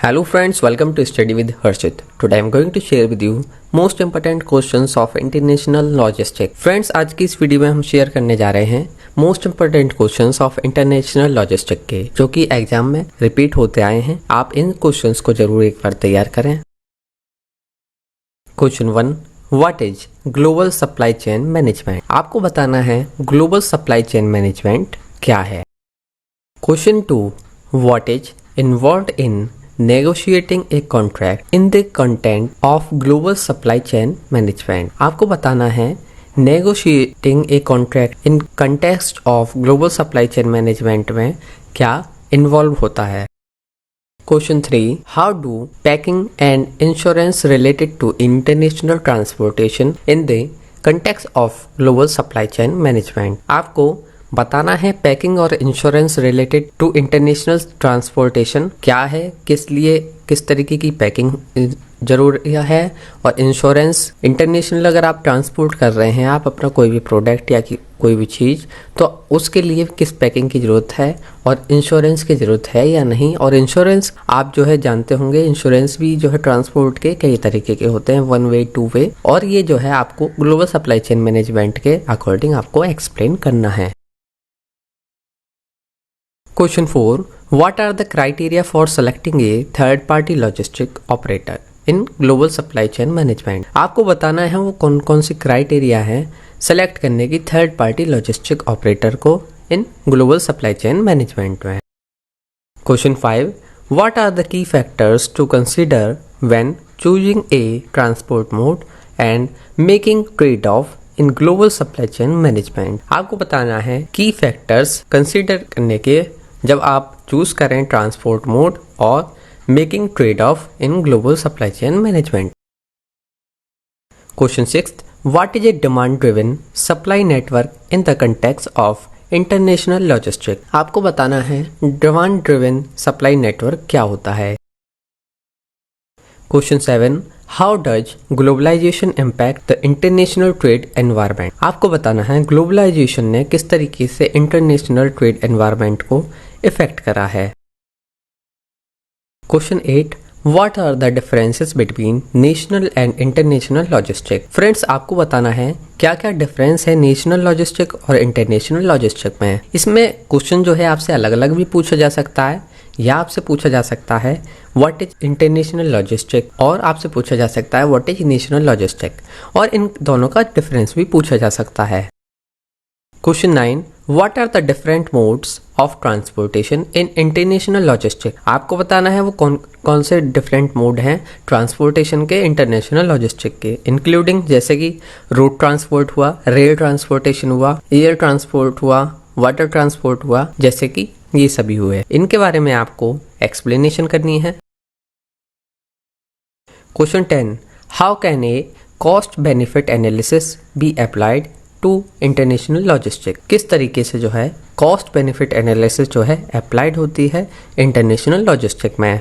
Hello friends, welcome to Study with Harshit. Today I am going to share with you most important questions of international logistics. Friends, आज की इस video में हम share करने जा रहे हैं most important questions of international logistic के, जो कि एग्जाम में रिपीट होते आए हैं। आप इन क्वेश्चंस को जरूर एक बार तैयार करें। Question 1, what is global supply chain management? आपको बताना है ग्लोबल सप्लाई चेन मैनेजमेंट क्या है। Question 2, what is involved in negotiating a contract in the content of global supply chain management? आपको बताना है negotiating a contract in context of global supply chain management में क्या involve होता है। Question 3, how do packing and insurance related to international transportation in the context of global supply chain management? आपको बताना है पैकिंग और insurance related to international transportation क्या है, किस लिए किस तरीके की पैकिंग जरूरी है, और इंश्योरेंस इंटरनेशनल अगर आप ट्रांसपोर्ट कर रहे हैं आप अपना कोई भी प्रोडक्ट या कोई भी चीज़, तो उसके लिए किस पैकिंग की ज़रूरत है और इंश्योरेंस की ज़रूरत है या नहीं। और इंश्योरेंस आप जो है जानते होंगे, इंश्योरेंस भी जो है ट्रांसपोर्ट के कई तरीके के होते हैं, 1 वे 2 वे, और ये जो है आपको ग्लोबल सप्लाई चेन मैनेजमेंट के अकॉर्डिंग आपको एक्सप्लेन करना है। Question 4, what are the criteria for selecting a third party logistic operator in global supply chain management? आपको बताना है वो कौन कौन सी क्राइटेरिया है सेलेक्ट करने की थर्ड पार्टी लॉजिस्टिक ऑपरेटर को in global supply chain management में। Question 5, what are the key factors to consider when choosing a transport mode and making trade-off in global supply chain management? आपको बताना है की factors consider करने के जब आप चूज करें ट्रांसपोर्ट मोड और making trade off in global supply chain management. Question 6, what is a demand driven supply network in the context of international logistic? आपको बताना है डिमांड ड्रिवन सप्लाई नेटवर्क क्या होता है। Question 7, how does globalization impact the international trade environment? आपको बताना है globalization ने किस तरीके से इंटरनेशनल ट्रेड एनवायरनमेंट को इफेक्ट करा है। Question 8, what are the differences between national and international logistic? Friends, आपको बताना है क्या क्या डिफरेंस है नेशनल लॉजिस्टिक और इंटरनेशनल लॉजिस्टिक में। इसमें क्वेश्चन जो है आपसे अलग अलग भी पूछा जा सकता है, या आपसे पूछा जा सकता है व्हाट इज इंटरनेशनल लॉजिस्टिक, और आपसे पूछा जा सकता है व्हाट इज नेशनल लॉजिस्टिक, और इन दोनों का डिफरेंस भी पूछा जा सकता है। Question 9, what are the different modes of transportation in international logistic? आपको बताना है वो कौन कौन से डिफरेंट मोड हैं ट्रांसपोर्टेशन के इंटरनेशनल लॉजिस्टिक के, इंक्लूडिंग जैसे कि रोड ट्रांसपोर्ट हुआ, रेल ट्रांसपोर्टेशन हुआ, एयर ट्रांसपोर्ट हुआ, वाटर ट्रांसपोर्ट हुआ, जैसे कि ये सभी हुए। इनके बारे में आपको एक्सप्लेनेशन करनी है। Question 10, how can a cost benefit analysis be applied to international logistic? किस तरीके से जो है कॉस्ट बेनिफिट एनालिसिस जो है अप्लाइड होती है इंटरनेशनल लॉजिस्टिक में।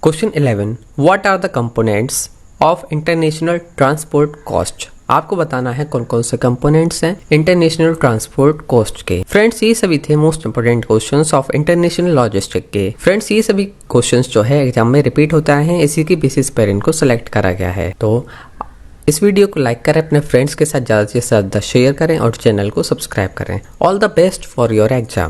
Question 11, what are the components of international transport cost? आपको बताना है कौन कौन से कंपोनेंट्स हैं इंटरनेशनल ट्रांसपोर्ट कॉस्ट के। फ्रेंड्स, ये सभी थे most important questions of international logistic के। फ्रेंड्स, ये सभी क्वेश्चंस जो है एग्जाम में रिपीट होते आए हैं, इसी के बेसिस पर इनको सेलेक्ट करा गया है। तो इस वीडियो को लाइक करें, अपने फ्रेंड्स के साथ ज़्यादा से ज़्यादा शेयर करें और चैनल को सब्सक्राइब करें। All the best for your exam.